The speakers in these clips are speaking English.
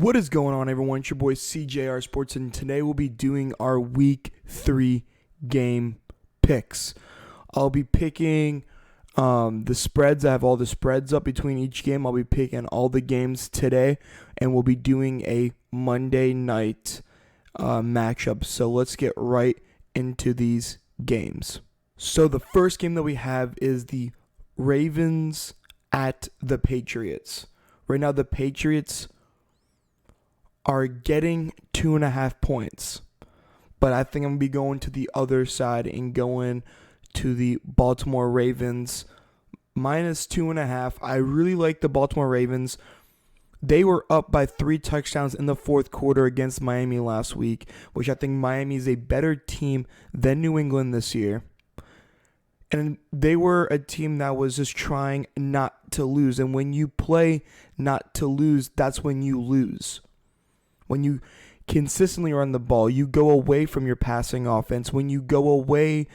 What is going on, everyone? It's your boy CJR Sports, and today we'll be doing our Week 3 game picks. I'll be picking the spreads. I have all the spreads up between each game. I'll be picking all the games today, and we'll be doing a Monday night matchup. So let's get right into these games. So the first game that we have is the Ravens at the Patriots. Right now, the Patriots are getting 2.5 points. But I think I'm going to be going to the other side and going to the Baltimore Ravens minus 2.5. I really like the Baltimore Ravens. They were up by 3 touchdowns in the fourth quarter against Miami last week, which I think Miami is a better team than New England this year. And they were a team that was just trying not to lose. And when you play not to lose, that's when you lose. When you consistently run the ball, you go away from your passing offense. When you go away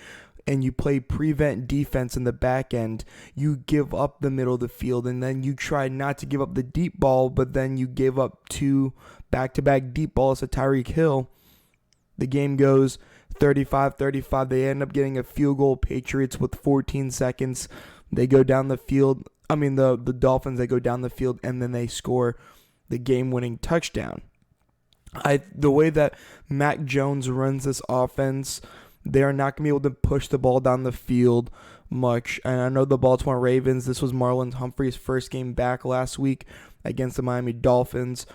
and you play prevent defense in the back end, you give up the middle of the field, and then you try not to give up the deep ball, but then you give up 2 back-to-back deep balls to Tyreek Hill. The game goes 35-35. They end up getting a field goal. Patriots with 14 seconds. They go down the field. The Dolphins, they go down the field, and then they score the game-winning touchdown. The way that Mac Jones runs this offense, they are not going to be able to push the ball down the field much. And I know the Baltimore Ravens, this was Marlon Humphrey's first game back last week against the Miami Dolphins.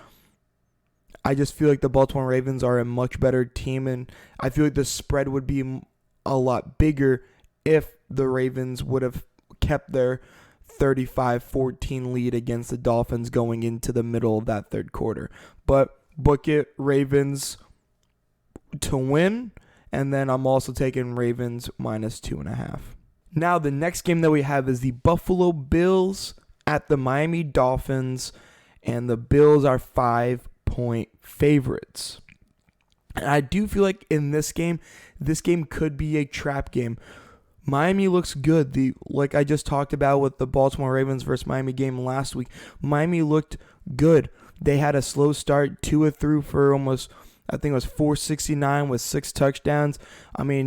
I just feel like the Baltimore Ravens are a much better team, and I feel like the spread would be a lot bigger if the Ravens would have kept their 35-14 lead against the Dolphins going into the middle of that third quarter. But book it, Ravens to win, and then I'm also taking Ravens minus 2.5. Now, the next game that we have is the Buffalo Bills at the Miami Dolphins, and the Bills are 5-point favorites. And I do feel like in this game could be a trap game. Miami looks good. Like I just talked about with the Baltimore Ravens versus Miami game last week, Miami looked good. They had a slow start. Tua threw for almost, I think it was 469 with 6 touchdowns.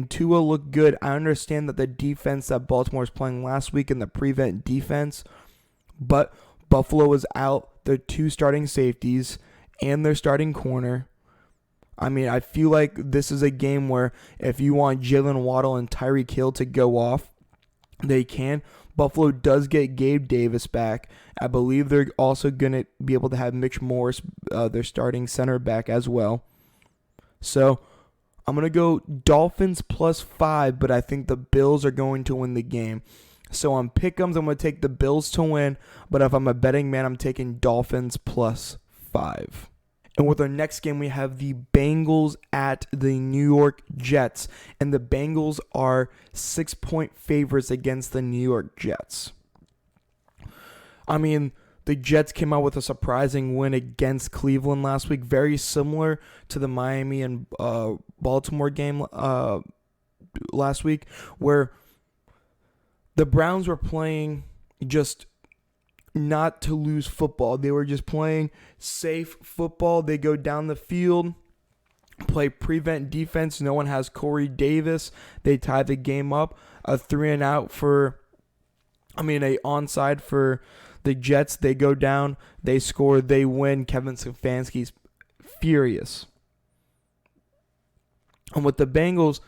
Tua looked good. I understand that the defense that Baltimore was playing last week in the prevent defense, but Buffalo was out their 2 starting safeties and their starting corner. I feel like this is a game where if you want Jalen Waddle and Tyreek Hill to go off, they can. Buffalo does get Gabe Davis back. I believe they're also going to be able to have Mitch Morse, their starting center, back as well. So I'm going to go Dolphins plus 5, but I think the Bills are going to win the game. So on pick'ems, I'm going to take the Bills to win, but if I'm a betting man, I'm taking Dolphins plus 5. And with our next game, we have the Bengals at the New York Jets. And the Bengals are 6-point favorites against the New York Jets. The Jets came out with a surprising win against Cleveland last week. Very similar to the Miami and Baltimore game last week, where the Browns were playing just not to lose football. They were just playing safe football. They go down the field, play prevent defense. No one has Corey Davis. They tie the game up. A 3-and-out a onside for the Jets. They go down, they score, they win. Kevin Stefanski's furious. And with the Bengals,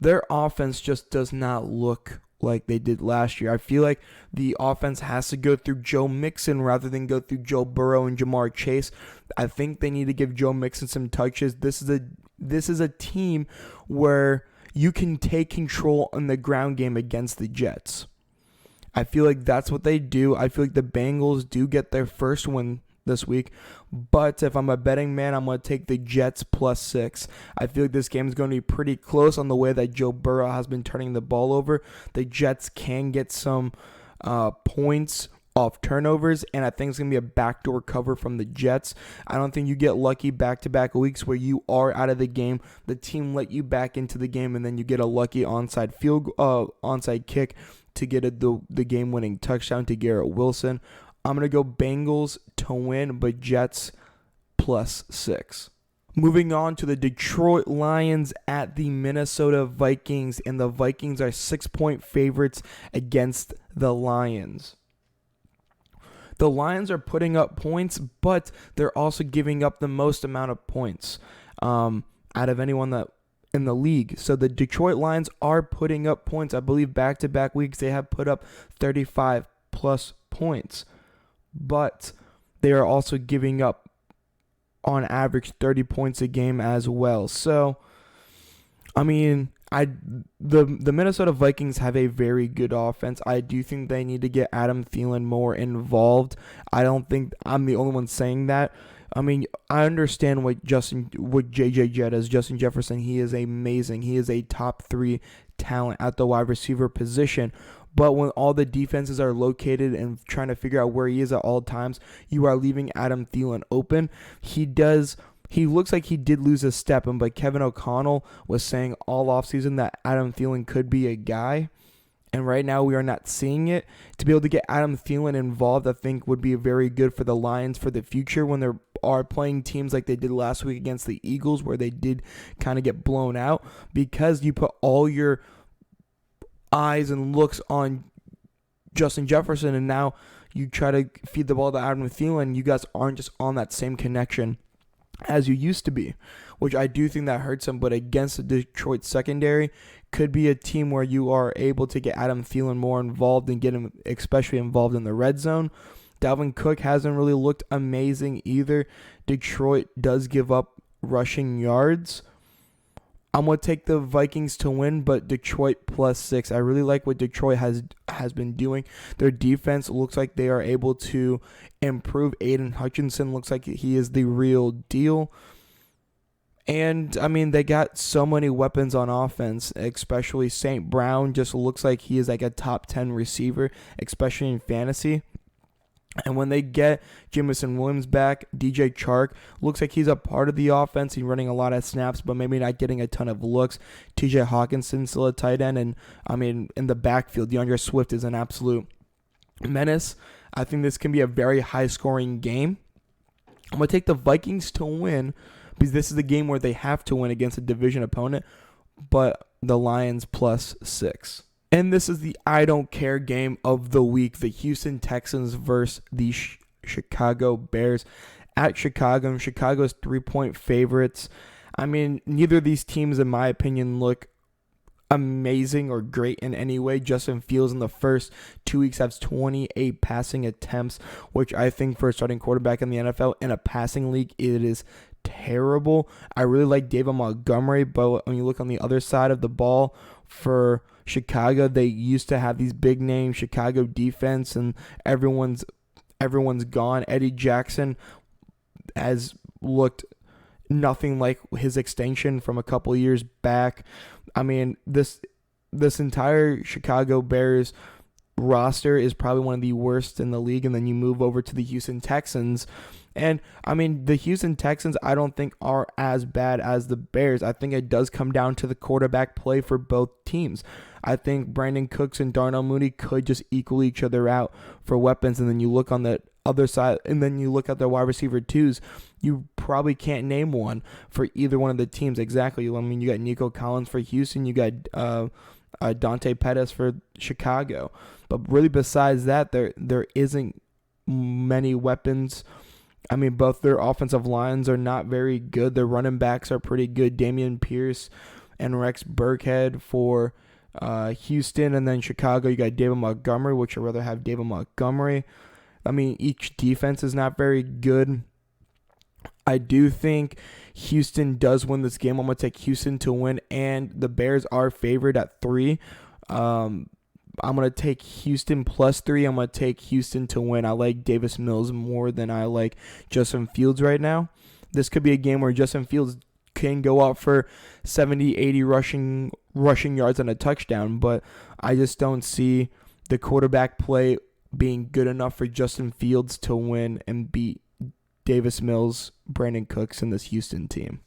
their offense just does not look like they did last year. I feel like the offense has to go through Joe Mixon rather than go through Joe Burrow and Jamar Chase. I think they need to give Joe Mixon some touches. This is a team where you can take control in the ground game against the Jets. I feel like that's what they do. I feel like the Bengals do get their first win this week. But if I'm a betting man, I'm going to take the Jets plus 6. I feel like this game is going to be pretty close on the way that Joe Burrow has been turning the ball over. The Jets can get some points off turnovers, and I think it's going to be a backdoor cover from the Jets. I don't think you get lucky back-to-back weeks where you are out of the game. The team let you back into the game, and then you get a lucky onside kick to get the game-winning touchdown to Garrett Wilson. I'm going to go Bengals to win, but Jets plus 6. Moving on to the Detroit Lions at the Minnesota Vikings, and the Vikings are 6-point favorites against the Lions. The Lions are putting up points, but they're also giving up the most amount of points out of anyone that in the league. So the Detroit Lions are putting up points. I believe back-to-back weeks they have put up 35 plus points, but they are also giving up on average 30 points a game as well. So, I mean, the Minnesota Vikings have a very good offense. I do think they need to get Adam Thielen more involved. I don't think I'm the only one saying that. I mean, I understand what JJ Jett is. Justin Jefferson, he is amazing. He is a top 3 talent at the wide receiver position. But when all the defenses are located and trying to figure out where he is at all times, you are leaving Adam Thielen open. He looks like he did lose a step, but Kevin O'Connell was saying all offseason that Adam Thielen could be a guy. And right now we are not seeing it. To be able to get Adam Thielen involved, I think would be very good for the Lions for the future when they are playing teams like they did last week against the Eagles, where they did kind of get blown out, because you put all your eyes and looks on Justin Jefferson, and now you try to feed the ball to Adam Thielen. You guys aren't just on that same connection as you used to be, which I do think that hurts him. But against the Detroit secondary, could be a team where you are able to get Adam Thielen more involved and get him especially involved in the red zone. Dalvin Cook hasn't really looked amazing either. Detroit does give up rushing yards. I'm going to take the Vikings to win, but Detroit plus 6. I really like what Detroit has been doing. Their defense looks like they are able to improve. Aiden Hutchinson looks like he is the real deal. And, I mean, they got so many weapons on offense, especially St. Brown just looks like he is like a top 10 receiver, especially in fantasy. And when they get Jamison Williams back, DJ Chark looks like he's a part of the offense. He's running a lot of snaps, but maybe not getting a ton of looks. TJ Hawkinson still a tight end. And, I mean, in the backfield, DeAndre Swift is an absolute menace. I think this can be a very high-scoring game. I'm going to take the Vikings to win because this is the game where they have to win against a division opponent, but the Lions plus 6. And this is the I don't care game of the week, the Houston Texans versus the Chicago Bears at Chicago. And Chicago's 3-point favorites. I mean, neither of these teams, in my opinion, look amazing or great in any way. Justin Fields in the first 2 weeks has 28 passing attempts, which I think for a starting quarterback in the NFL in a passing league, it is terrible. I really like David Montgomery, but when you look on the other side of the ball for Chicago, they used to have these big name Chicago defense, and everyone's gone. Eddie Jackson has looked nothing like his extension from a couple years back. I mean, this entire Chicago Bears roster is probably one of the worst in the league, and then you move over to the Houston Texans. And, I mean, the Houston Texans I don't think are as bad as the Bears. I think it does come down to the quarterback play for both teams. I think Brandon Cooks and Darnell Mooney could just equal each other out for weapons. And then you look on the other side, and then you look at their wide receiver twos. You probably can't name one for either one of the teams exactly. I mean, you got Nico Collins for Houston. You got Dante Pettis for Chicago. But really besides that, there isn't many weapons. I mean, both their offensive lines are not very good. Their running backs are pretty good. Dameon Pierce and Rex Burkhead for Houston. And then Chicago, you got David Montgomery, which I'd rather have David Montgomery. I mean, each defense is not very good. I do think Houston does win this game. I'm going to take Houston to win, and the Bears are favored at 3. I'm going to take Houston plus 3. I'm going to take Houston to win. I like Davis Mills more than I like Justin Fields right now. This could be a game where Justin Fields can go out for 70, 80 rushing yards and a touchdown, but I just don't see the quarterback play being good enough for Justin Fields to win and beat Davis Mills, Brandon Cooks, and this Houston team.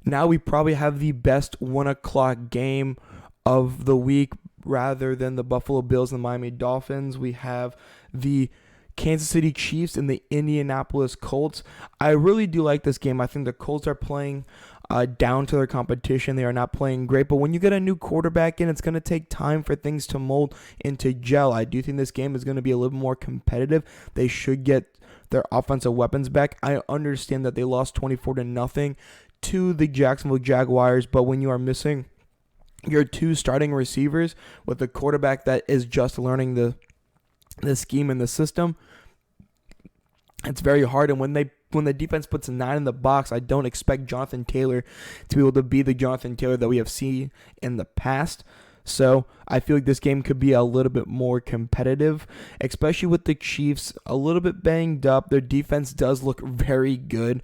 Now we probably have the best 1 o'clock game of the week. Rather than the Buffalo Bills and the Miami Dolphins, we have the Kansas City Chiefs and the Indianapolis Colts. I really do like this game. I think the Colts are playing down to their competition. They are not playing great, but when you get a new quarterback in, it's going to take time for things to mold into gel. I do think this game is going to be a little more competitive. They should get their offensive weapons back. I understand that they lost 24-0 to the Jacksonville Jaguars, but when you are missing your two starting receivers with a quarterback that is just learning the scheme and the system, it's very hard. And when the defense puts a 9 in the box, I don't expect Jonathan Taylor to be able to be the Jonathan Taylor that we have seen in the past. So I feel like this game could be a little bit more competitive, especially with the Chiefs a little bit banged up. Their defense does look very good.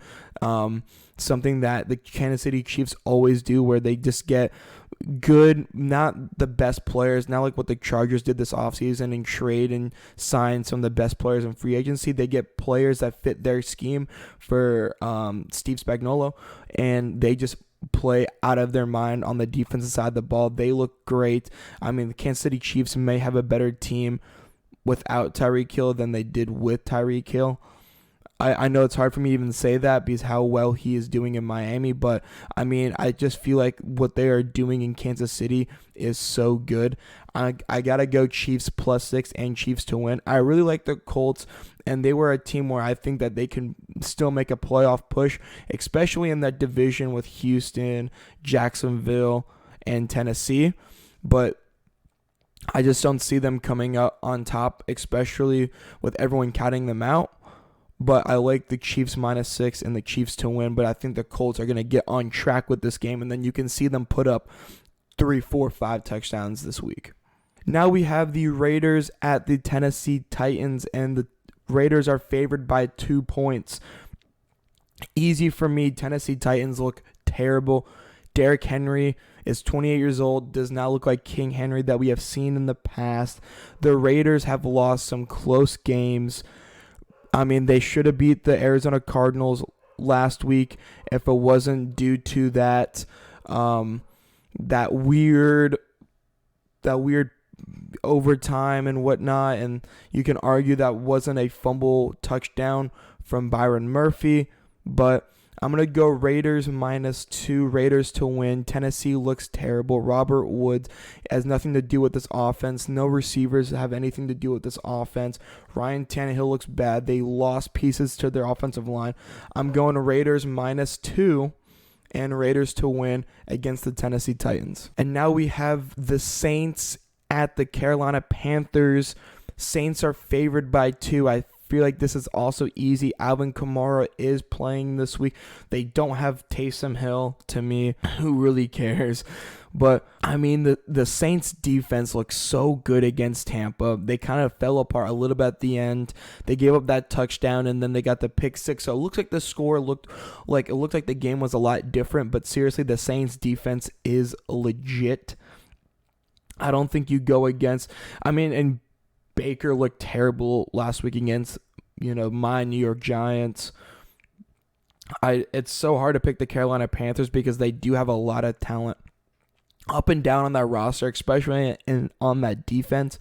Something that the Kansas City Chiefs always do, where they just get good, not the best players, not like what the Chargers did this offseason and trade and sign some of the best players in free agency. They get players that fit their scheme for Steve Spagnuolo, and they just play out of their mind on the defensive side of the ball. They look great. I mean, the Kansas City Chiefs may have a better team without Tyreek Hill than they did with Tyreek Hill. I know it's hard for me to even say that because how well he is doing in Miami, but I mean, I just feel like what they are doing in Kansas City is so good. I got to go Chiefs +6 and Chiefs to win. I really like the Colts, and they were a team where I think that they can still make a playoff push, especially in that division with Houston, Jacksonville, and Tennessee, but I just don't see them coming up on top, especially with everyone counting them out. But I like the Chiefs -6 and the Chiefs to win. But I think the Colts are going to get on track with this game. And then you can see them put up 3, 4, 5 touchdowns this week. Now we have the Raiders at the Tennessee Titans. And the Raiders are favored by 2 points. Easy for me. Tennessee Titans look terrible. Derrick Henry is 28 years old. Does not look like King Henry that we have seen in the past. The Raiders have lost some close games. I mean, they should have beat the Arizona Cardinals last week if it wasn't due to that weird overtime and whatnot. And you can argue that wasn't a fumble touchdown from Byron Murphy, but I'm going to go Raiders -2, Raiders to win. Tennessee looks terrible. Robert Woods has nothing to do with this offense. No receivers have anything to do with this offense. Ryan Tannehill looks bad. They lost pieces to their offensive line. I'm going Raiders -2 and Raiders to win against the Tennessee Titans. And now we have the Saints at the Carolina Panthers. Saints are favored by 2. I feel like this is also easy. Alvin Kamara is playing this week. They don't have Taysom Hill. To me, who really cares? But I mean, the Saints defense looks so good against Tampa. They kind of fell apart a little bit at the end. They gave up that touchdown and then they got the pick 6. So it looks like the score looked like the game was a lot different. But seriously, the Saints defense is legit. I don't think you go against. I mean, and Baker looked terrible last week against, my New York Giants. It's so hard to pick the Carolina Panthers because they do have a lot of talent up and down on that roster, especially on that defense,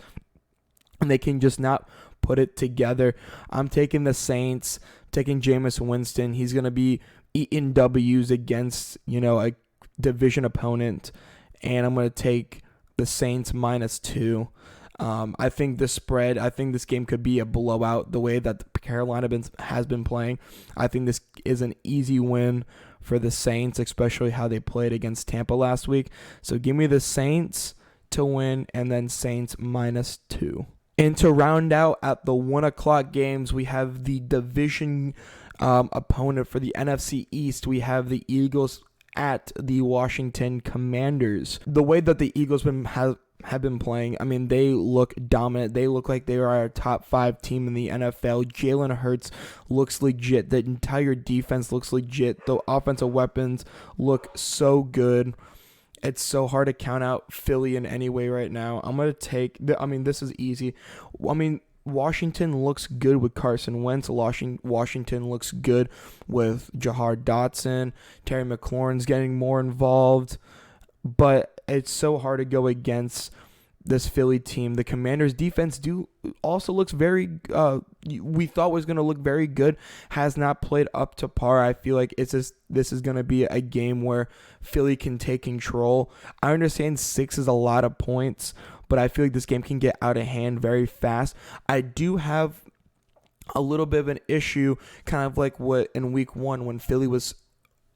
and they can just not put it together. I'm taking the Saints, taking Jameis Winston. He's going to be eating W's against, a division opponent, and I'm going to take the Saints -2. I think this game could be a blowout the way that Carolina has been playing. I think this is an easy win for the Saints, especially how they played against Tampa last week. So give me the Saints to win and then Saints -2. And to round out at the 1 o'clock games, we have the division opponent for the NFC East. We have the Eagles at the Washington Commanders. The way that the Eagles have been playing, I mean, they look dominant. They look like they are a top 5 team in the NFL. Jalen Hurts looks legit. The entire defense looks legit. The offensive weapons look so good. It's so hard to count out Philly in any way right now. I'm going to take, this is easy. Washington looks good with Carson Wentz. Washington looks good with Jahar Dotson. Terry McLaurin's getting more involved. But it's so hard to go against this Philly team. The Commanders' defense also looks very. We thought was going to look very good. Has not played up to par. I feel like this is going to be a game where Philly can take control. I understand 6 is a lot of points, but I feel like this game can get out of hand very fast. I do have a little bit of an issue, kind of like what in week 1 when Philly was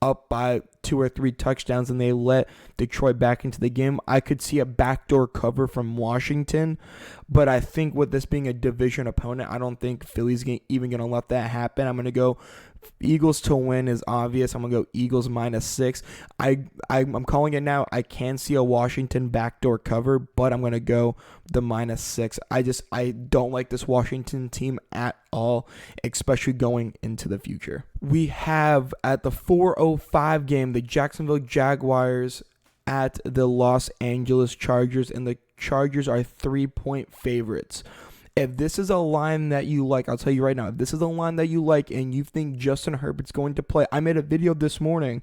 up by 2 or 3 touchdowns and they let Detroit back into the game. I could see a backdoor cover from Washington, but I think with this being a division opponent, I don't think Philly's even going to let that happen. I'm going to go Eagles to win is obvious. I'm going to go Eagles -6. I'm calling it now. I can see a Washington backdoor cover, but I'm going to go the -6. I don't like this Washington team at all, especially going into the future. We have at the 4:05 game, the Jacksonville Jaguars at the Los Angeles Chargers, and the Chargers are 3-point favorites. If this is a line that you like, I'll tell you right now, if this is a line that you like and you think Justin Herbert's going to play, I made a video this morning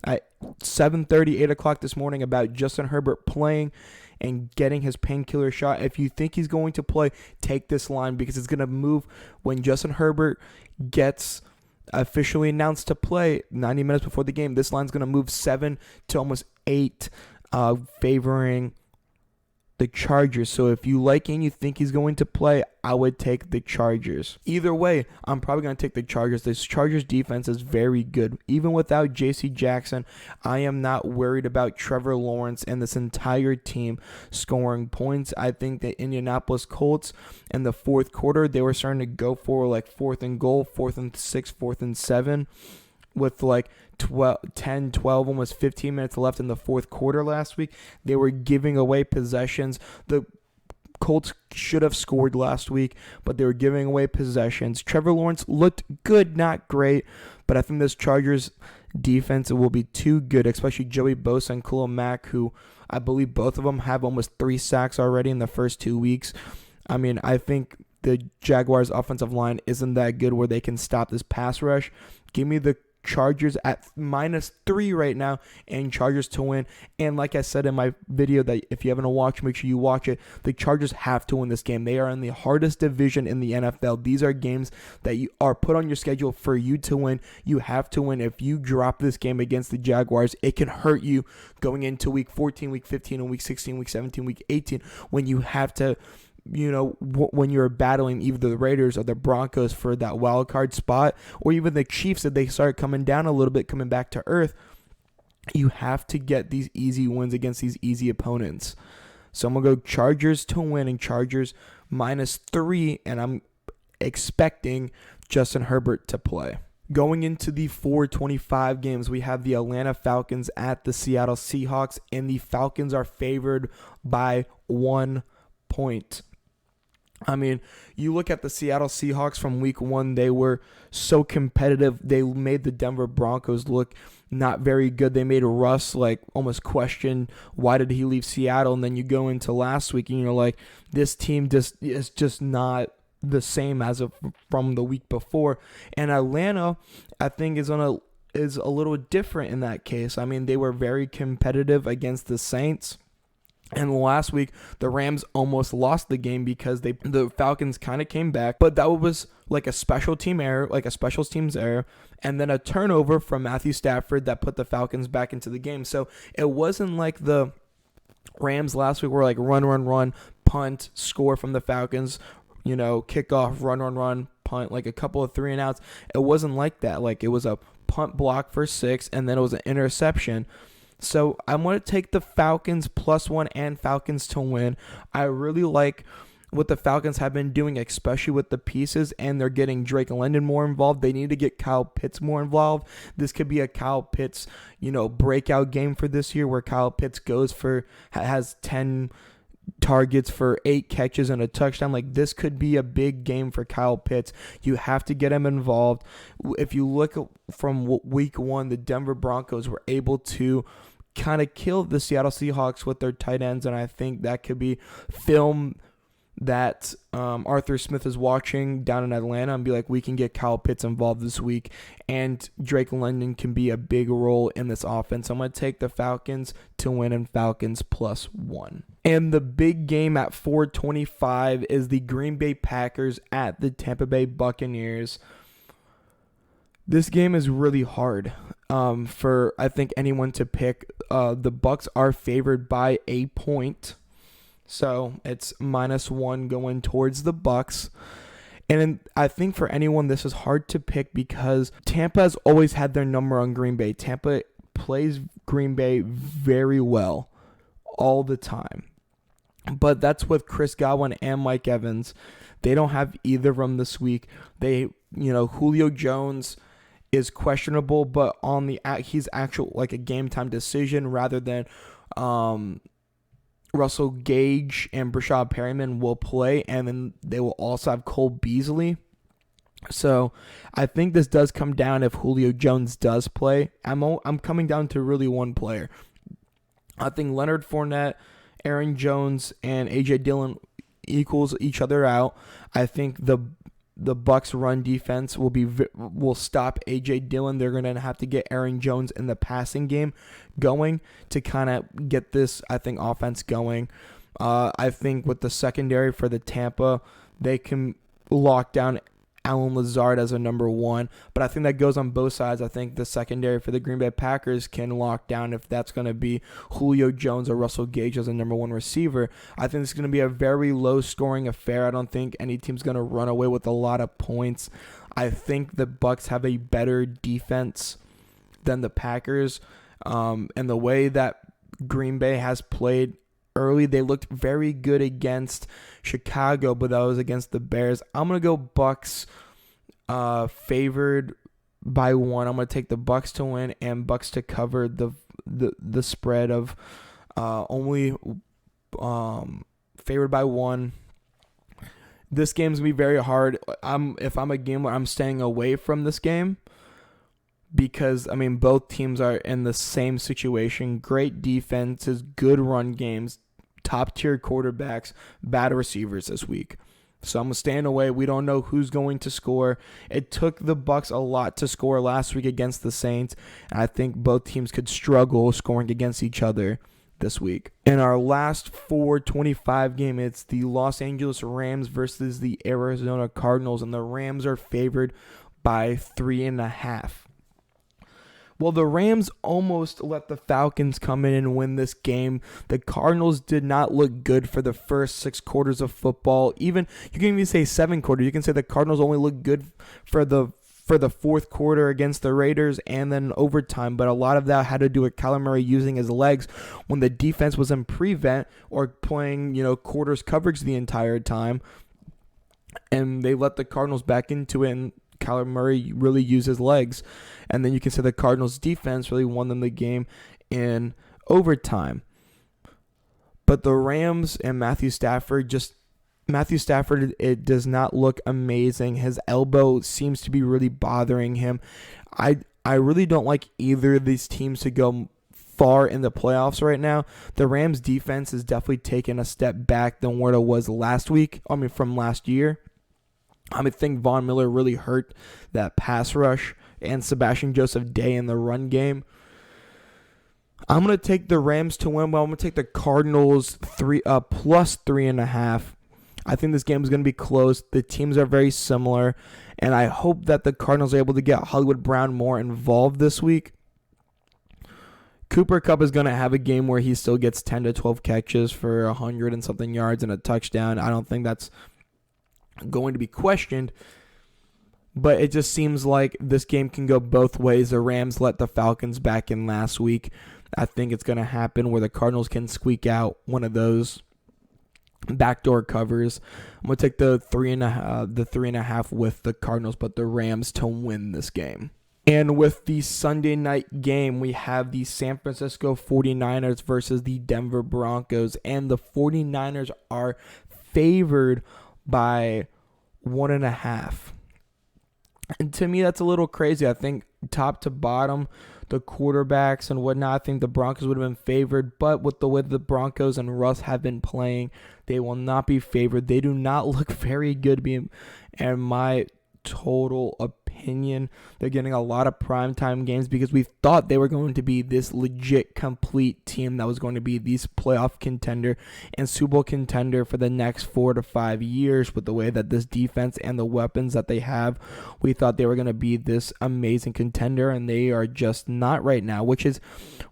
at 7:30, 8 o'clock this morning about Justin Herbert playing and getting his painkiller shot. If you think he's going to play, take this line because it's going to move when Justin Herbert gets officially announced to play 90 minutes before the game. This line's going to move 7 to almost 8, favoring the Chargers. So if you like and you think he's going to play, I would take the Chargers. Either way, I'm probably going to take the Chargers. This Chargers defense is very good. Even without J.C. Jackson, I am not worried about Trevor Lawrence and this entire team scoring points. I think the Indianapolis Colts in the fourth quarter, they were starting to go for like 4th and goal, 4th and 6, 4th and 7 with like 10, 12, almost 15 minutes left in the fourth quarter last week. They were giving away possessions. The Colts should have scored last week, but they were giving away possessions. Trevor Lawrence looked good, not great, but I think this Chargers defense will be too good, especially Joey Bosa and Khalil Mack, who I believe both of them have almost 3 sacks already in the first 2 weeks. I mean, I think the Jaguars' offensive line isn't that good where they can stop this pass rush. Give me the Chargers at -3 right now, and Chargers to win. And like I said in my video, that if you haven't watched, make sure you watch it. The Chargers have to win this game. They are in the hardest division in the NFL. These are games that you are put on your schedule for you to win. You have to win. If you drop this game against the Jaguars, it can hurt you going into week 14, week 15, and week 16, week 17, week 18, when you have to, when you're battling either the Raiders or the Broncos for that wild card spot, or even the Chiefs, if they start coming down a little bit, coming back to earth, you have to get these easy wins against these easy opponents. So I'm going to go Chargers to win and Chargers -3, and I'm expecting Justin Herbert to play. Going into the 4:25 games, we have the Atlanta Falcons at the Seattle Seahawks, and the Falcons are favored by 1 point. I mean, you look at the Seattle Seahawks from week 1, they were so competitive. They made the Denver Broncos look not very good. They made Russ almost question, why did he leave Seattle? And then you go into last week and you're like, this team is just not the same as from the week before. And Atlanta, I think, is a little different in that case. I mean, they were very competitive against the Saints. And last week, the Rams almost lost the game because the Falcons kind of came back. But that was like a special teams error, and then a turnover from Matthew Stafford that put the Falcons back into the game. So it wasn't like the Rams last week were like run, punt, score from the Falcons, kickoff, run, punt, like a couple of 3 and outs. It wasn't like that. Like it was a punt block for 6, and then it was an interception. So I'm going to take the Falcons +1 and Falcons to win. I really like what the Falcons have been doing, especially with the pieces, and they're getting Drake London more involved. They need to get Kyle Pitts more involved. This could be a Kyle Pitts, breakout game for this year, where Kyle Pitts has 10 targets for 8 catches and a touchdown. Like, this could be a big game for Kyle Pitts. You have to get him involved. If you look from week 1, the Denver Broncos were able to kind of kill the Seattle Seahawks with their tight ends, and I think that could be film that Arthur Smith is watching down in Atlanta and be like, we can get Kyle Pitts involved this week, and Drake London can be a big role in this offense. I'm going to take the Falcons to win and Falcons +1. And the big game at 4:25 is the Green Bay Packers at the Tampa Bay Buccaneers. This game is really hard for, I think, anyone to pick. The Bucs are favored by a point, so it's -1 going towards the Bucs. And I think for anyone, this is hard to pick because Tampa has always had their number on Green Bay. Tampa plays Green Bay very well all the time. But that's with Chris Godwin and Mike Evans. They don't have either of them this week. Julio Jones is questionable, but he's actual like a game time decision rather than Russell Gage and Brashad Perryman will play, and then they will also have Cole Beasley. So I think this does come down if Julio Jones does play. I'm coming down to really one player. I think Leonard Fournette, Aaron Jones, and A.J. Dillon equals each other out. I think the Bucs run defense will stop A.J. Dillon. They're going to have to get Aaron Jones in the passing game going to kind of get this, I think, offense going. I think with the secondary for the Tampa, they can lock down Allen Lazard as a number one, but I think that goes on both sides. I think the secondary for the Green Bay Packers can lock down if that's going to be Julio Jones or Russell Gage as a number one receiver. I think it's going to be a very low-scoring affair. I don't think any team's going to run away with a lot of points. I think the Bucs have a better defense than the Packers, and the way that Green Bay has played early, they looked very good against Chicago, but that was against the Bears. I'm going to go Bucs favored by 1. I'm going to take the Bucs to win and Bucs to cover the spread of only favored by 1. This game's going to be very hard. If I'm a gambler, I'm staying away from this game because, both teams are in the same situation. Great defenses, good run games, top-tier quarterbacks, bad receivers this week. So I'm staying away. We don't know who's going to score. It took the Bucs a lot to score last week against the Saints, and I think both teams could struggle scoring against each other this week. In our last 4:25 game, it's the Los Angeles Rams versus the Arizona Cardinals, and the Rams are favored by 3.5. Well, the Rams almost let the Falcons come in and win this game. The Cardinals did not look good for the first 6 quarters of football. You can even say 7 quarters. You can say the Cardinals only looked good for the fourth quarter against the Raiders and then overtime. But a lot of that had to do with Kyler Murray using his legs when the defense was in prevent or playing, quarters coverage the entire time. And they let the Cardinals back into it, and Kyler Murray really used his legs. And then you can say the Cardinals defense really won them the game in overtime. But the Rams and Matthew Stafford, it does not look amazing. His elbow seems to be really bothering him. I really don't like either of these teams to go far in the playoffs right now. The Rams defense has definitely taken a step back than where it was from last year. I think Von Miller really hurt that pass rush and Sebastian Joseph Day in the run game. I'm going to take the Rams to win, but I'm going to take the Cardinals plus 3.5. I think this game is going to be close. The teams are very similar, and I hope that the Cardinals are able to get Hollywood Brown more involved this week. Cooper Kupp is going to have a game where he still gets 10 to 12 catches for 100 and something yards and a touchdown. I don't think that's going to be questioned, but it just seems like this game can go both ways. The Rams let the Falcons back in last week. I think it's going to happen where the Cardinals can squeak out one of those backdoor covers. I'm going to take the 3.5 with the Cardinals, but the Rams to win this game. And with the Sunday night game, we have the San Francisco 49ers versus the Denver Broncos, and the 49ers are favored by 1.5. And to me, that's a little crazy. I think top to bottom, the quarterbacks and whatnot, I think the Broncos would have been favored. But with the way the Broncos and Russ have been playing, they will not be favored. They do not look very good, in my total opinion. opinion. They're getting a lot of primetime games because we thought they were going to be this legit, complete team that was going to be this playoff contender and Super Bowl contender for the next 4 to 5 years with the way that this defense and the weapons that they have. We thought they were going to be this amazing contender, and they are just not right now, which is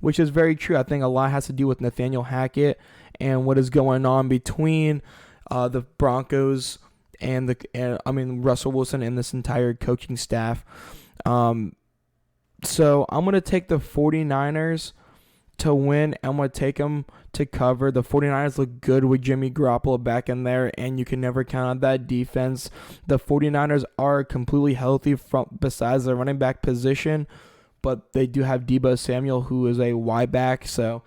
very true. I think a lot has to do with Nathaniel Hackett and what is going on between the Broncos and Russell Wilson and this entire coaching staff. So I'm going to take the 49ers to win. I'm going to take them to cover. The 49ers look good with Jimmy Garoppolo back in there, and you can never count on that defense. The 49ers are completely healthy besides the running back position, but they do have Deebo Samuel, who is a Y back, so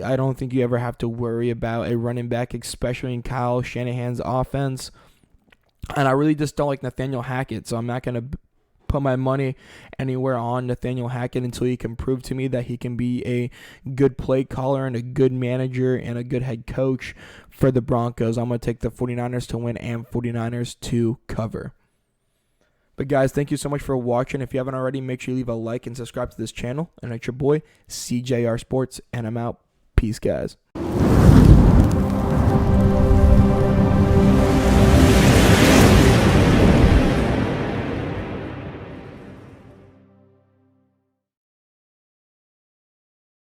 I don't think you ever have to worry about a running back, especially in Kyle Shanahan's offense. And I really just don't like Nathaniel Hackett, so I'm not going to put my money anywhere on Nathaniel Hackett until he can prove to me that he can be a good play caller and a good manager and a good head coach for the Broncos. I'm going to take the 49ers to win and 49ers to cover. But guys, thank you so much for watching. If you haven't already, make sure you leave a like and subscribe to this channel. And it's your boy, CJR Sports, and I'm out. Peace, guys.